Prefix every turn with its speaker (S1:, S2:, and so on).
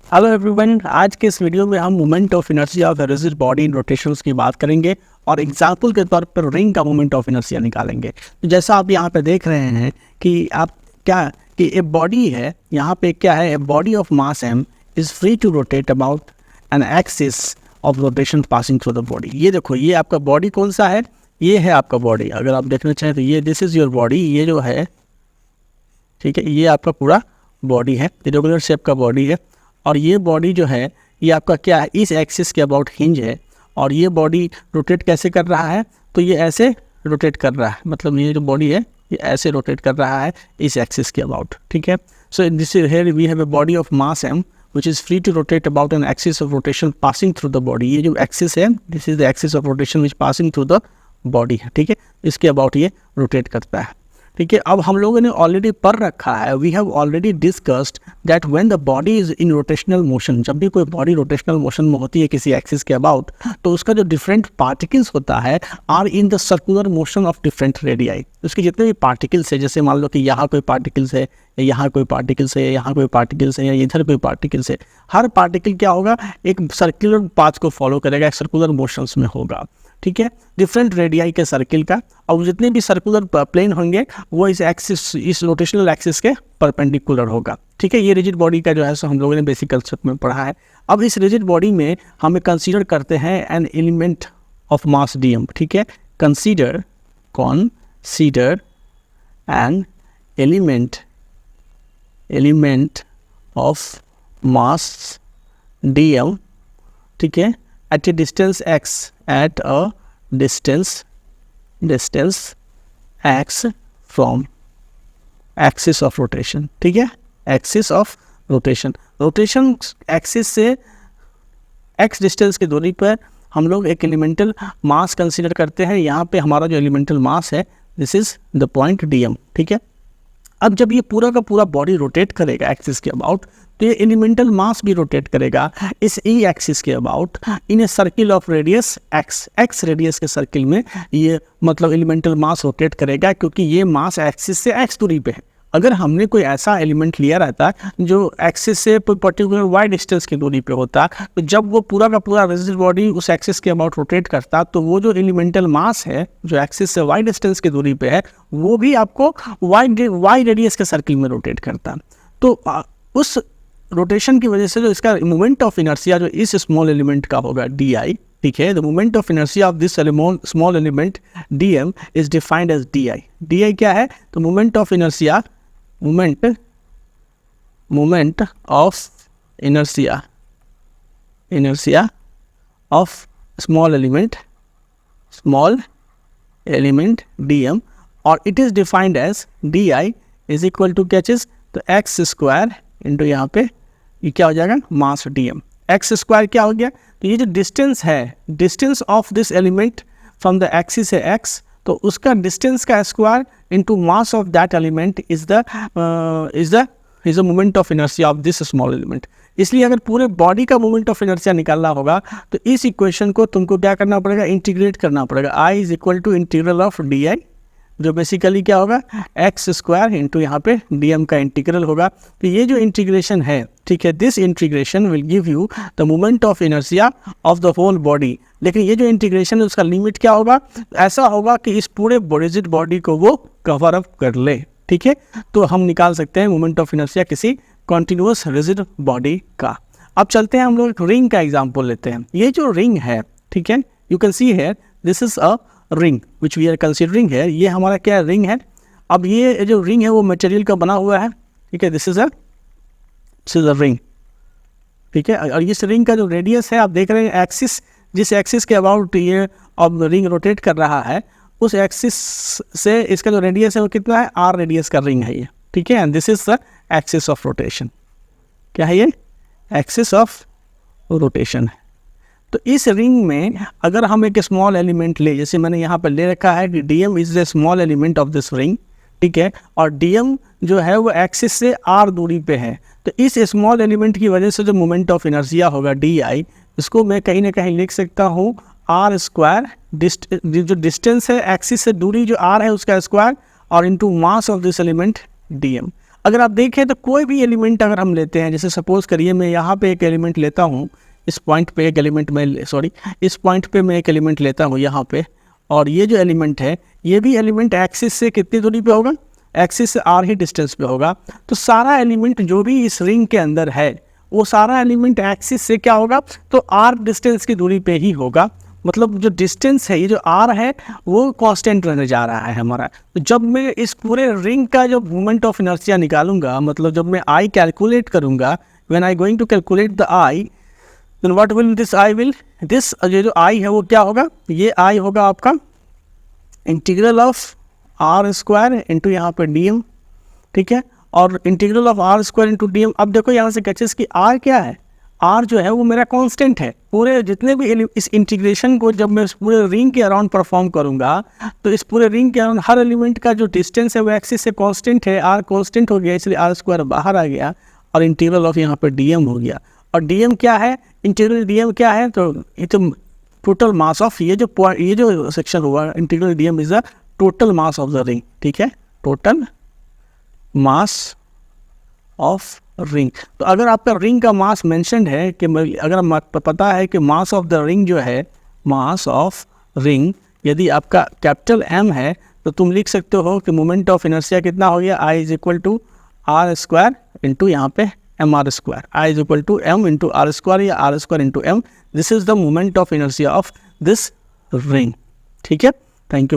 S1: Hello everyone, आज के इस वीडियो में हम moment of inertia of rigid body in rotations की बात करेंगे और एग्जांपल के तौर पर रिंग का मोमेंट ऑफ इनर्शिया निकालेंगे। तो जैसा आप यहाँ पे देख रहे हैं कि ए बॉडी है, यहाँ पे क्या है, a body of mass m is free to rotate about an axis of rotation passing through the body. ये देखो, ये आपका बॉडी कौन सा है, ये है आपका बॉडी। अगर आप देखना चाहें तो ये दिस इज योर बॉडी, ये जो है, ठीक है, ये आपका पूरा बॉडी है, रेगुलर शेप का बॉडी है। और ये बॉडी जो है ये आपका क्या है, इस एक्सिस के अबाउट हिंज है। और ये बॉडी रोटेट कैसे कर रहा है, तो ये ऐसे रोटेट कर रहा है, मतलब ये जो बॉडी है ये ऐसे रोटेट कर रहा है इस एक्सिस के अबाउट, ठीक है। So this is here we have a body of mass m which is free to rotate about an axis of rotation passing through the body। ये जो एक्सिस है, this is the axis of rotation which passing through the body है, ठीक है। इसके about ये rotate करता है, ठीक है। अब हम लोगों ने ऑलरेडी पढ़ रखा है, we have already discussed that when the body is in rotational motion, जब भी कोई बॉडी रोटेशनल मोशन में होती है किसी एक्सिस के अबाउट, तो उसका जो डिफरेंट पार्टिकल्स होता है are in the circular motion of different radii. उसके जितने भी पार्टिकल्स है, जैसे मान लो कि यहाँ कोई पार्टिकल्स है, या यहाँ कोई पार्टिकल्स है, यहाँ कोई पार्टिकल्स है, या इधर कोई पार्टिकल्स है, हर पार्टिकल क्या होगा, एक सर्कुलर पाथ को फॉलो करेगा, एक सर्कुलर मोशंस में होगा, ठीक है, डिफरेंट रेडियाई के सर्किल का। और जितने भी सर्कुलर प्लेन होंगे वो इस एक्सिस, इस रोटेशनल एक्सिस के परपेंडिकुलर होगा, ठीक है। ये रिजिड बॉडी का जो है सो हम लोगों ने बेसिक कंसेप्ट में पढ़ा है। अब इस रिजिड बॉडी में हमें कंसीडर करते हैं an element of mass dm, ठीक है। Consider an element of mass dm, ठीक है, at a distance x, at a distance x from axis of rotation, ठीक है, axis of rotation एक्सिस से x डिस्टेंस की दूरी पर हम लोग एक एलिमेंटल मास कंसीडर करते हैं। यहाँ पे हमारा जो एलिमेंटल मास है, this is the point dm, ठीक है। अब जब ये पूरा का पूरा बॉडी रोटेट करेगा एक्सिस के अबाउट, तो ये एलिमेंटल मास भी रोटेट करेगा इस ई एक्सिस के about in a circle of radius x radius के सर्किल में ये मतलब एलिमेंटल मास रोटेट करेगा, क्योंकि ये मास एक्सिस से एक्स दूरी पे है। अगर हमने कोई ऐसा एलिमेंट लिया रहता जो एक्सिस से पर्टिकुलर वाई डिस्टेंस की दूरी पे होता, तो जब वो पूरा का पूरा रिजिड बॉडी उस एक्सिस के अबाउट रोटेट करता, तो वो जो एलिमेंटल मास है जो एक्सिस से वाई डिस्टेंस की दूरी पे है, वो भी आपको वाई रेडियस के सर्किल में रोटेट करता। तो उस रोटेशन की वजह से जो इसका मोमेंट ऑफ इनर्शिया जो इस स्मॉल एलिमेंट का होगा di, ठीक है, the moment of inertia of this small element dm is defined as di क्या है, तो moment of inertia, moment of inertia of small element dm, और it is defined as di is equal to क्या चीज, तो x square into यहाँ पे ये क्या हो जाएगा, मास dm। एक्स स्क्वायर क्या हो गया, तो ये जो डिस्टेंस है, distance of this element from the axis है x, तो उसका डिस्टेंस का square into mass of that element is the moment of inertia of this small element. इसलिए अगर पूरे बॉडी का मोमेंट ऑफ इनर्शिया निकालना होगा तो इस इक्वेशन को तुमको क्या करना पड़ेगा, इंटीग्रेट करना पड़ेगा। I is equal to integral of di, जो बेसिकली क्या होगा, एक्स स्क्वायर इंटू यहाँ पे dm का इंटीग्रल होगा। तो ये जो इंटीग्रेशन है, ठीक है, this integration will give you the moment of inertia of the whole body. लेकिन ये जो इंटीग्रेशन है उसका लिमिट क्या होगा, ऐसा होगा कि इस पूरे रिजिड बॉडी को वो कवर अप कर ले, ठीक है। तो हम निकाल सकते हैं मोमेंट ऑफ इनर्शिया किसी कॉन्टिन्यूअस रिजिड बॉडी का। अब चलते हैं हम लोग एक रिंग का एग्जाम्पल लेते हैं। ये जो रिंग है, ठीक है, you can see here this is a ring which we are considering है। ये हमारा क्या रिंग है। अब ये जो रिंग है वो मटेरियल का बना हुआ है, ठीक है, दिस इज अ रिंग, ठीक है। और इस रिंग का जो रेडियस है, आप देख रहे हैं एक्सिस, जिस एक्सिस के अबाउट ये अब रिंग रोटेट कर रहा है, उस एक्सिस से इसका जो रेडियस है वो कितना है, r रेडियस का रिंग है ये, ठीक है। And this is the axis of rotation. क्या है ये, एक्सिस ऑफ रोटेशन है। तो इस रिंग में अगर हम एक स्मॉल एलिमेंट ले, जैसे मैंने यहाँ पर ले रखा है कि dm is the small element of this ring, ठीक है, और dm जो है वो एक्सिस से r दूरी पे है, तो इस स्मॉल एलिमेंट की वजह से जो मोमेंट ऑफ इनर्शिया होगा di, इसको मैं कहीं ना कहीं लिख सकता हूँ r स्क्वायर, जो डिस्टेंस है एक्सिस से दूरी जो r है उसका स्क्वायर, और into mass of this element dm। अगर आप देखें तो कोई भी एलिमेंट अगर हम लेते हैं, जैसे सपोज करिए मैं यहाँ पे एक एलिमेंट लेता हूँ, इस पॉइंट पे एक एलिमेंट इस पॉइंट पे मैं एक एलिमेंट लेता हूँ यहाँ पे, और ये जो एलिमेंट है ये भी एलिमेंट एक्सिस से कितनी दूरी पे होगा, एक्सिस से r ही डिस्टेंस पे होगा। तो सारा एलिमेंट जो भी इस रिंग के अंदर है वो सारा एलिमेंट एक्सिस से क्या होगा, तो r डिस्टेंस की दूरी पे ही होगा। मतलब जो डिस्टेंस है, ये जो r है वो कांस्टेंट रहने जा रहा है हमारा। तो जब मैं इस पूरे रिंग का जो मोमेंट ऑफ इनर्शिया निकालूंगा, मतलब जब मैं I कैलकुलेट करूंगा, when I going to calculate the I, then what will this I will, this जो I है वो क्या होगा, ये I होगा आपका integral of r square into यहाँ पे डी एम, ठीक है, और integral of r square into d m. अब देखो यहाँ से कैचेस कि आर क्या है, आर जो है वो मेरा कांस्टेंट है। पूरे जितने भी इस इंटीग्रेशन को जब मैं इस पूरे रिंग के अराउंड परफॉर्म करूँगा, तो इस पूरे रिंग के अराउंड हर एलिमेंट का जो डिस्टेंस है वो एक्सिस से कांस्टेंट है, आर कांस्टेंट हो गया, इसलिए आर स्क्वायर बाहर आ गया और इंटीग्रल ऑफ यहाँ पर डी एम हो गया। और डी एम क्या है, इंटीग्रल डी एम क्या है, तो ये तो टोटल मास ऑफ ये जो सेक्शन हुआ, integral d m is the total mass of the ring, ठीक है, टोटल मास ऑफ रिंग। तो अगर आपका रिंग का मास मेंशन्ड है कि अगर आपको पता है कि मास ऑफ द रिंग जो है, मास ऑफ रिंग यदि आपका कैपिटल M है, तो तुम लिख सकते हो कि मोमेंट ऑफ इनर्शिया कितना हो गया, I is equal to R square into यहाँ पे M R square, I is equal to M into R square या R square into M. This is the moment of inertia of this ring, ठीक है। Thank you.